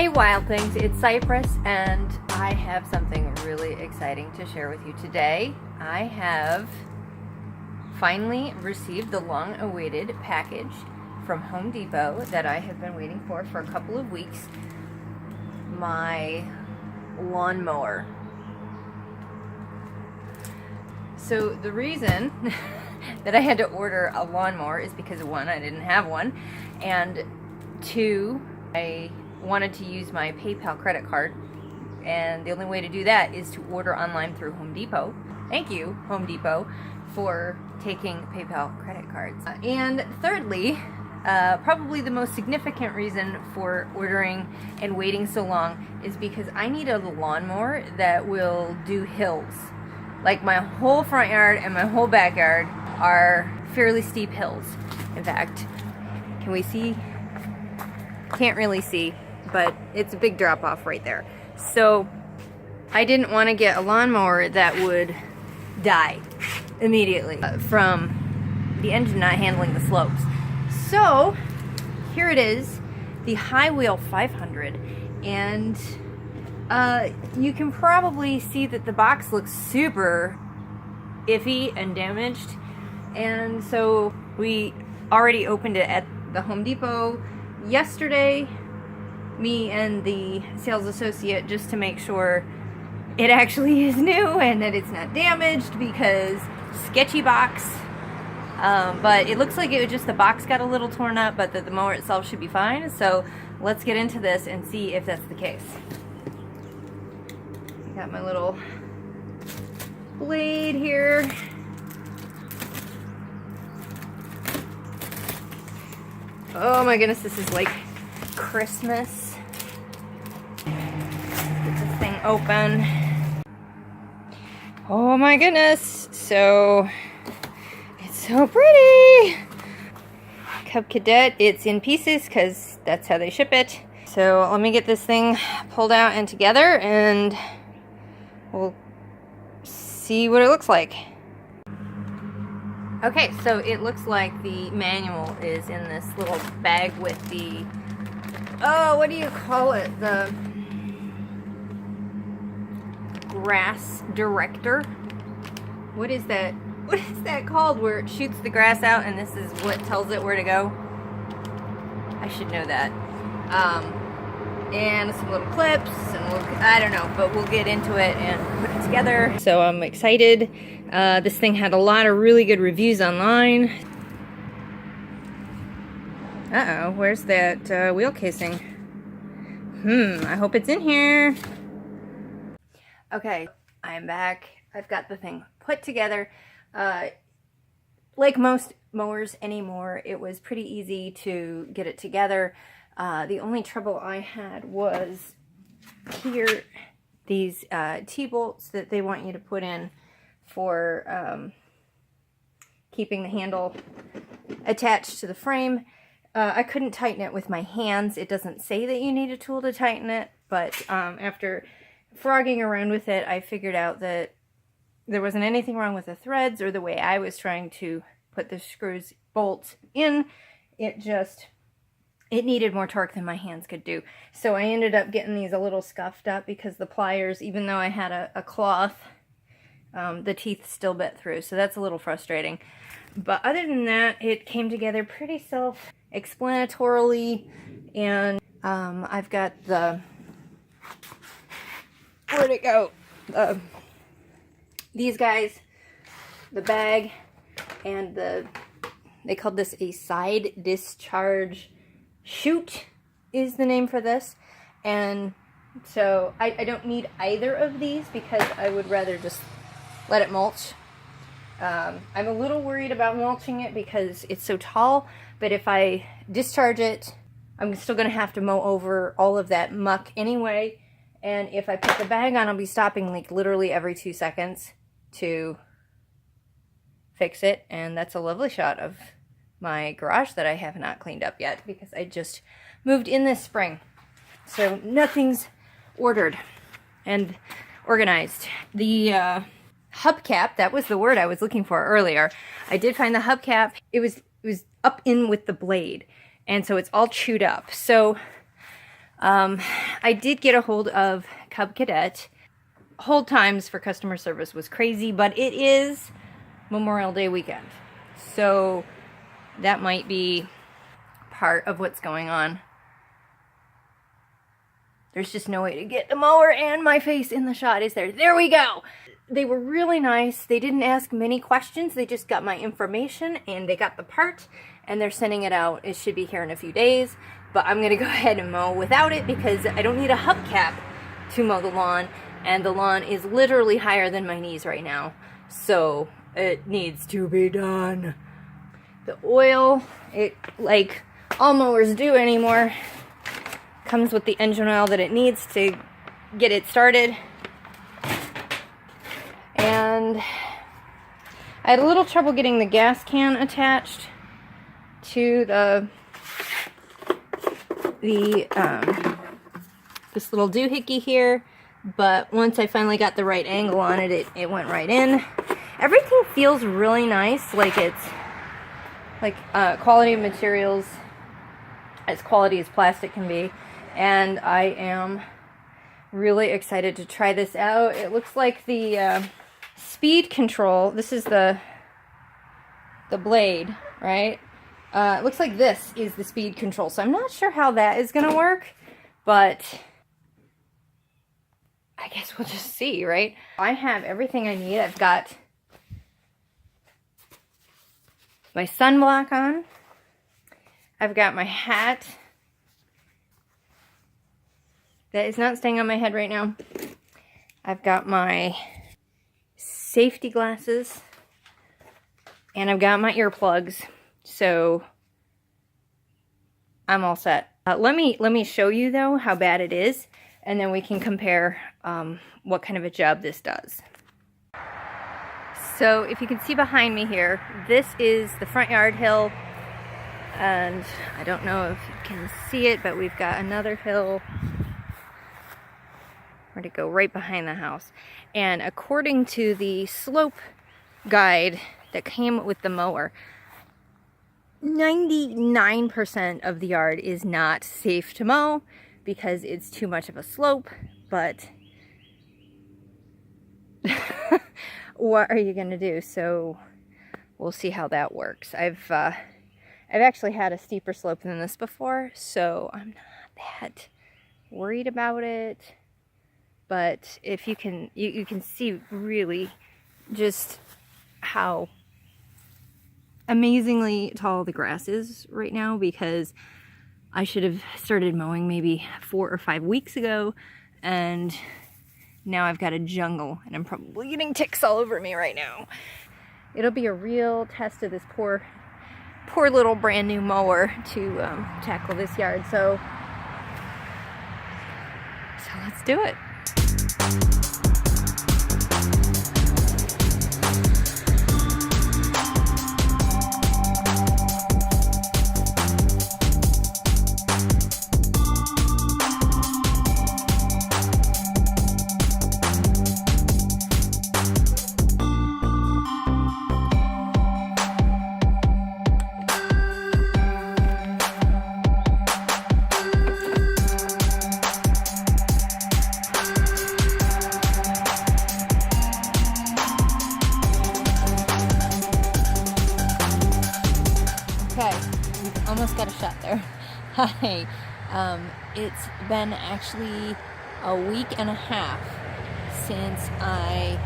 Hey Wild Things, it's Cypris, and I have something really exciting to share with you today. I have finally received the long-awaited package from Home Depot that I have been waiting for a couple of weeks. My lawnmower. So the reason that I had to order a lawnmower is because one, I didn't have one, and two, I wanted to use my PayPal credit card, and the only way to do that is to order online through Home Depot. Thank you, Home Depot, for taking PayPal credit cards. And thirdly, probably the most significant reason for ordering and waiting so long is because I need a lawnmower that will do hills. Like, my whole front yard and my whole backyard are fairly steep hills. In fact, can we see? Can't really see, but it's a big drop off right there. So I didn't want to get a lawnmower that would die immediately from the engine not handling the slopes. So here it is, the HW500, and you can probably see that the box looks super iffy and damaged, and so we already opened it at the Home Depot yesterday, me and the sales associate, just to make sure it actually is new and that it's not damaged, because sketchy box. But it looks like it was just the box got a little torn up, but that the mower itself should be fine. So let's get into this and see if that's the case. Got my little blade here. Oh my goodness, this is like Christmas. Get this thing open. Oh my goodness, so it's so pretty. Cub Cadet, it's in pieces because that's how they ship it. So let me get this thing pulled out and together, and we'll see what it looks like. Okay, so it looks like the manual is in this little bag with the, oh, what do you call it? The grass director? What is that? What is that called, where it shoots the grass out and this is what tells it where to go? I should know that. And some little clips, and I don't know, but we'll get into it and put it together. So I'm excited. This thing had a lot of really good reviews online. Uh-oh, where's that wheel casing? I hope it's in here. Okay, I'm back. I've got the thing put together. Like most mowers anymore, it was pretty easy to get it together. The only trouble I had was here, these T-bolts that they want you to put in for keeping the handle attached to the frame. I couldn't tighten it with my hands. It doesn't say that you need a tool to tighten it, but after frogging around with it, I figured out that there wasn't anything wrong with the threads or the way I was trying to put the screws, bolts in. It needed more torque than my hands could do. So I ended up getting these a little scuffed up because the pliers, even though I had a cloth, the teeth still bit through. So that's a little frustrating. But other than that, it came together pretty self-explanatorily. And I've got the, where'd it go? These guys, the bag, and they called this a side discharge chute is the name for this. And so I don't need either of these because I would rather just let it mulch. I'm a little worried about mulching it because it's so tall, but if I discharge it, I'm still going to have to mow over all of that muck anyway. And if I put the bag on, I'll be stopping like literally every 2 seconds to fix it. And that's a lovely shot of my garage that I have not cleaned up yet because I just moved in this spring. So nothing's ordered and organized. The hubcap, that was the word I was looking for earlier. I did find the hubcap. It was up in with the blade, and so it's all chewed up. So I did get a hold of Cub Cadet. Hold times for customer service was crazy, but it is Memorial Day weekend. So that might be part of what's going on. There's just no way to get the mower and my face in the shot, is there? There we go! They were really nice. They didn't ask many questions. They just got my information and they got the part and they're sending it out. It should be here in a few days, but I'm gonna go ahead and mow without it because I don't need a hubcap to mow the lawn, and the lawn is literally higher than my knees right now. So it needs to be done. The oil, it, like all mowers do anymore, comes with the engine oil that it needs to get it started. And I had a little trouble getting the gas can attached to this little doohickey here, but once I finally got the right angle on it, it went right in. Everything feels really nice, like it's like quality of materials, as quality as plastic can be. And I am really excited to try this out. It looks like the speed control, this is the blade, right? It looks like this is the speed control, so I'm not sure how that is gonna work, but I guess we'll just see, right? I have everything I need. I've got my sunblock on. I've got my hat that is not staying on my head right now. I've got my safety glasses and I've got my earplugs, so I'm all set. Let me show you though how bad it is, and then we can compare what kind of a job this does. So if you can see behind me here, this is the front yard hill, and I don't know if you can see it, but we've got another hill where to go right behind the house. And according to the slope guide that came with the mower, 99% of the yard is not safe to mow because it's too much of a slope, but what are you gonna do? So we'll see how that works. I've actually had a steeper slope than this before, so I'm not that worried about it. But if you can, you can see really just how amazingly tall the grass is right now, because I should have started mowing maybe 4 or 5 weeks ago, and now I've got a jungle, and I'm probably getting ticks all over me right now. It'll be a real test of this poor little brand new mower to tackle this yard. So let's do it. Almost got a shot there. Hi. It's been actually a week and a half since I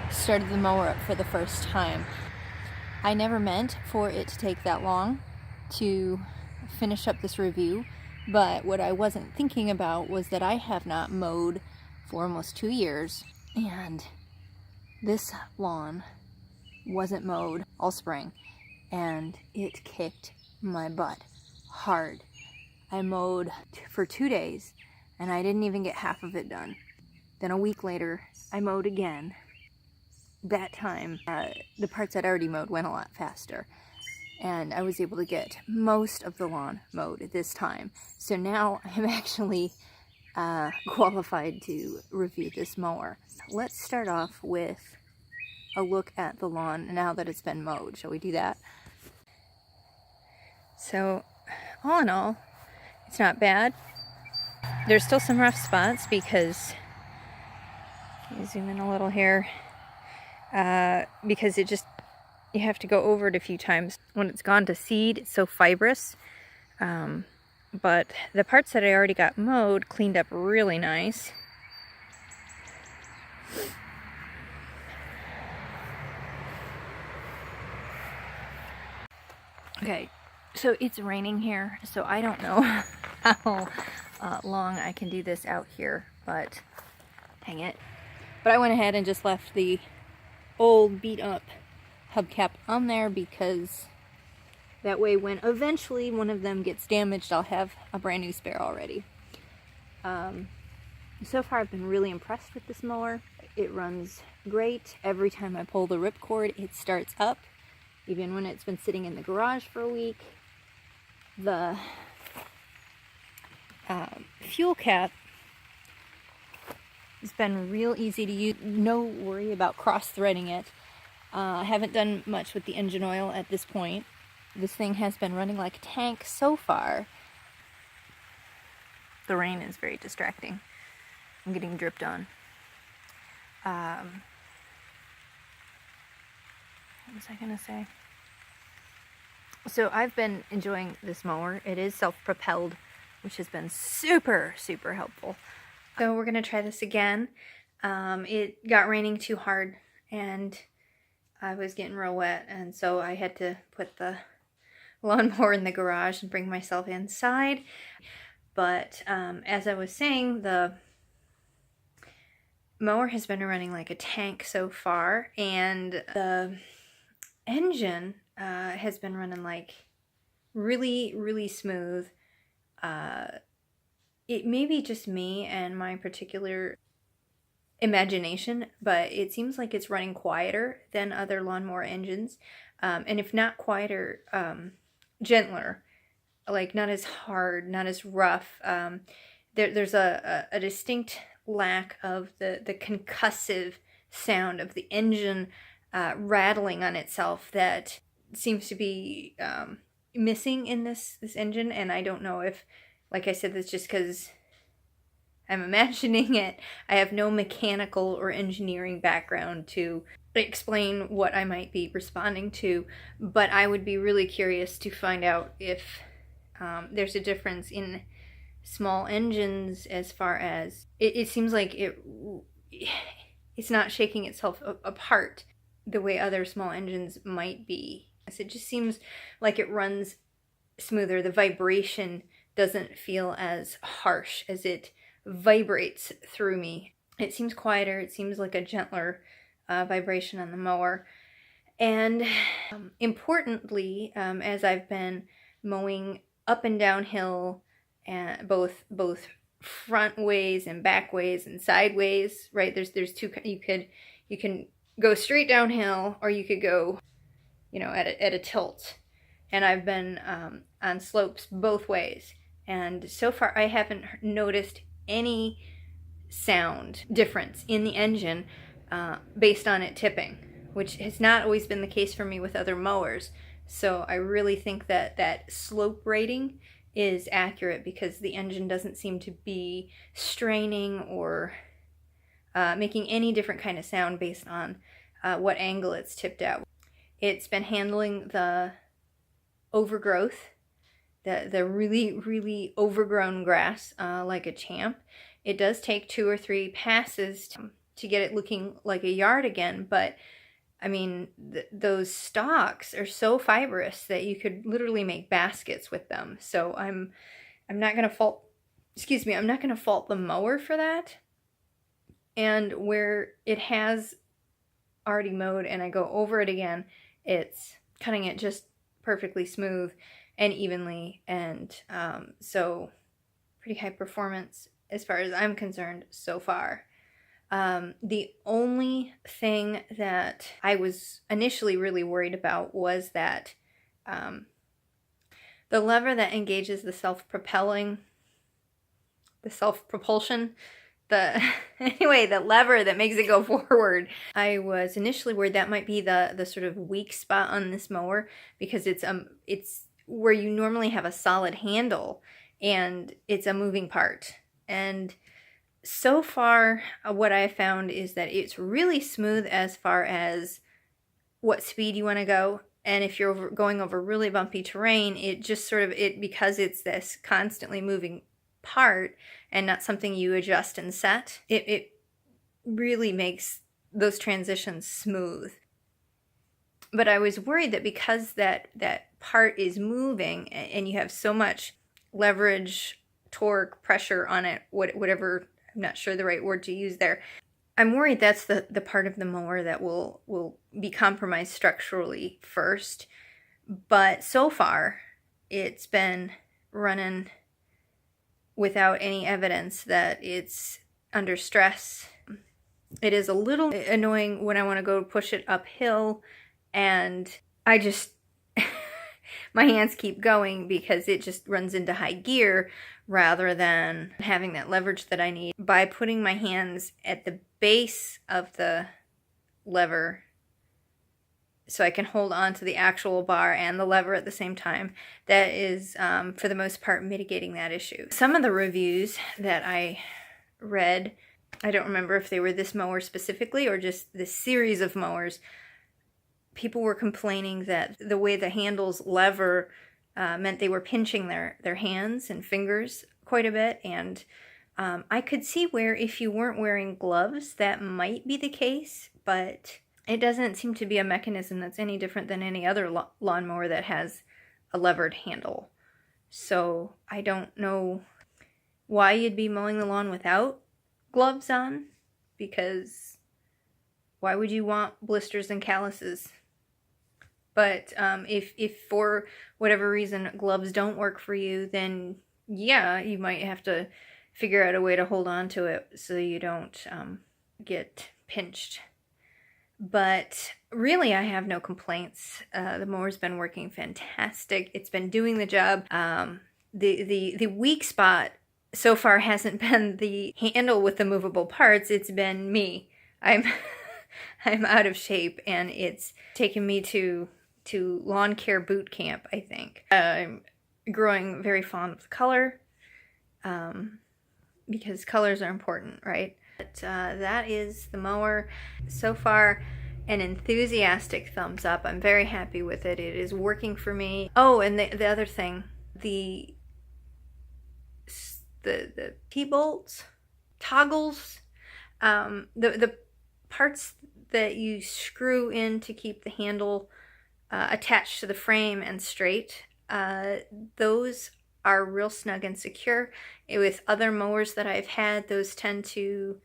started the mower up for the first time. I never meant for it to take that long to finish up this review, but what I wasn't thinking about was that I have not mowed for almost 2 years, and this lawn wasn't mowed all spring, and it kicked my butt hard. I mowed for 2 days and I didn't even get half of it done. Then a week later I mowed again. That time the parts I'd already mowed went a lot faster, and I was able to get most of the lawn mowed at this time. So now I'm actually qualified to review this mower. Let's start off with a look at the lawn now that it's been mowed. Shall we do that? So, all in all, it's not bad. There's still some rough spots because, let me zoom in a little here, because you have to go over it a few times. When it's gone to seed, it's so fibrous. But the parts that I already got mowed cleaned up really nice. Okay, so it's raining here, so I don't know how long I can do this out here, but dang it. But I went ahead and just left the old beat up hubcap on there because that way when eventually one of them gets damaged, I'll have a brand new spare already. So far I've been really impressed with this mower. It runs great. Every time I pull the ripcord, it starts up. Even when it's been sitting in the garage for a week. The fuel cap has been real easy to use. No worry about cross-threading it. I haven't done much with the engine oil at this point. This thing has been running like a tank so far. The rain is very distracting. I'm getting dripped on. What was I gonna say? So I've been enjoying this mower. It is self-propelled, which has been super, super helpful. So we're gonna try this again. It got raining too hard and I was getting real wet, and so I had to put the lawnmower in the garage and bring myself inside. But as I was saying, the mower has been running like a tank so far, and the engine has been running like really, really smooth. It may be just me and my particular imagination, but it seems like it's running quieter than other lawnmower engines. And if not quieter, gentler, like not as hard, not as rough. There's a distinct lack of the concussive sound of the engine rattling on itself that seems to be missing in this engine. And I don't know if, like I said, that's just because I'm imagining it. I have no mechanical or engineering background to explain what I might be responding to, but I would be really curious to find out if there's a difference in small engines as far as it seems like it's not shaking itself apart the way other small engines might be. It just seems like it runs smoother. The vibration doesn't feel as harsh as it vibrates through me. It seems quieter. It seems like a gentler vibration on the mower. And importantly, as I've been mowing up and downhill, and both front ways and back ways and sideways, right? There's two. You can go straight downhill, or you could go, at a tilt. And I've been on slopes both ways. And so far, I haven't noticed any sound difference in the engine based on it tipping, which has not always been the case for me with other mowers. So I really think that slope rating is accurate because the engine doesn't seem to be straining or making any different kind of sound based on what angle it's tipped at. It's been handling the overgrowth, the really, really overgrown grass like a champ. It does take 2 or 3 passes to get it looking like a yard again, but I mean, those stalks are so fibrous that you could literally make baskets with them. So I'm not going to fault, I'm not going to fault the mower for that. And where it has already mowed and I go over it again, it's cutting it just perfectly smooth and evenly. And so pretty high performance as far as I'm concerned so far. The only thing that I was initially really worried about was that the lever that engages the self-propulsion, the lever that makes it go forward. I was initially worried that might be the sort of weak spot on this mower, because it's where you normally have a solid handle and it's a moving part. And so far, what I found is that it's really smooth as far as what speed you want to go. And if you're going over really bumpy terrain, it just sort of, because it's this constantly moving part and not something you adjust and set, it really makes those transitions smooth. But I was worried that because that part is moving and you have so much leverage, torque, pressure on it, whatever, I'm not sure the right word to use there, I'm worried that's the part of the mower that will be compromised structurally first. But so far, it's been running without any evidence that it's under stress. It is a little annoying when I want to go push it uphill, and I just, my hands keep going because it just runs into high gear rather than having that leverage that I need. By putting my hands at the base of the lever so I can hold on to the actual bar and the lever at the same time, that is, for the most part, mitigating that issue. Some of the reviews that I read, I don't remember if they were this mower specifically or just this series of mowers, people were complaining that the way the handles lever meant they were pinching their hands and fingers quite a bit. And I could see where if you weren't wearing gloves, that might be the case, but it doesn't seem to be a mechanism that's any different than any other lawnmower that has a levered handle. So I don't know why you'd be mowing the lawn without gloves on, because why would you want blisters and calluses? But if for whatever reason gloves don't work for you, then yeah, you might have to figure out a way to hold on to it so you don't get pinched. But really, I have no complaints. The mower's been working fantastic. It's been doing the job. The weak spot so far hasn't been the handle with the movable parts. It's been me. I'm out of shape, and it's taken me to lawn care boot camp, I think. I'm growing very fond of color, because colors are important, right? But that is the mower. So far, an enthusiastic thumbs up. I'm very happy with it. It is working for me. Oh, and the other thing, the T-bolts, toggles, the parts that you screw in to keep the handle attached to the frame and straight, those are real snug and secure. With other mowers that I've had, those tend to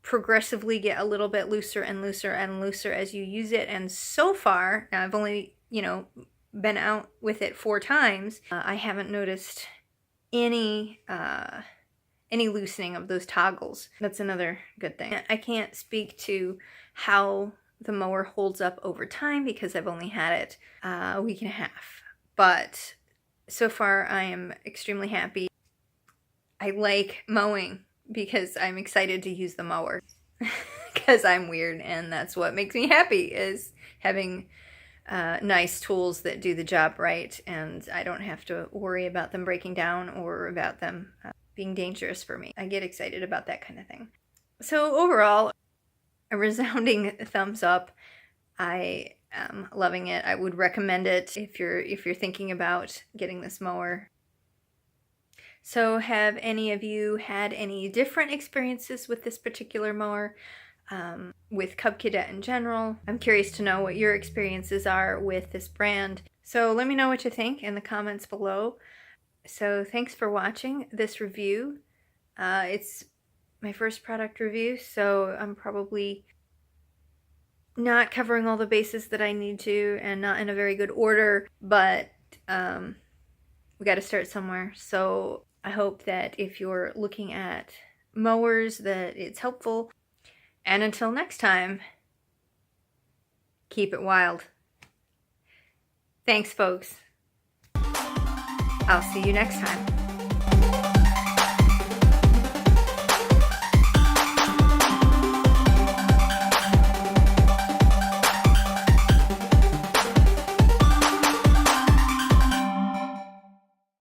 progressively get a little bit looser and looser and looser as you use it. And so far, now I've only, been out with it 4 times, I haven't noticed any loosening of those toggles. That's another good thing. I can't speak to how the mower holds up over time because I've only had it a week and a half. But so far, I am extremely happy. I like mowing because I'm excited to use the mower because I'm weird, and that's what makes me happy, is having nice tools that do the job right, and I don't have to worry about them breaking down or about them being dangerous for me. I get excited about that kind of thing. So overall, a resounding thumbs up. I am loving it. I would recommend it if you're thinking about getting this mower. So have any of you had any different experiences with this particular mower, with Cub Cadet in general? I'm curious to know what your experiences are with this brand. So let me know what you think in the comments below. So thanks for watching this review. It's my first product review, so I'm probably not covering all the bases that I need to, and not in a very good order, but we got to start somewhere. So I hope that if you're looking at mowers, that it's helpful. And until next time, keep it wild. Thanks, folks. I'll see you next time.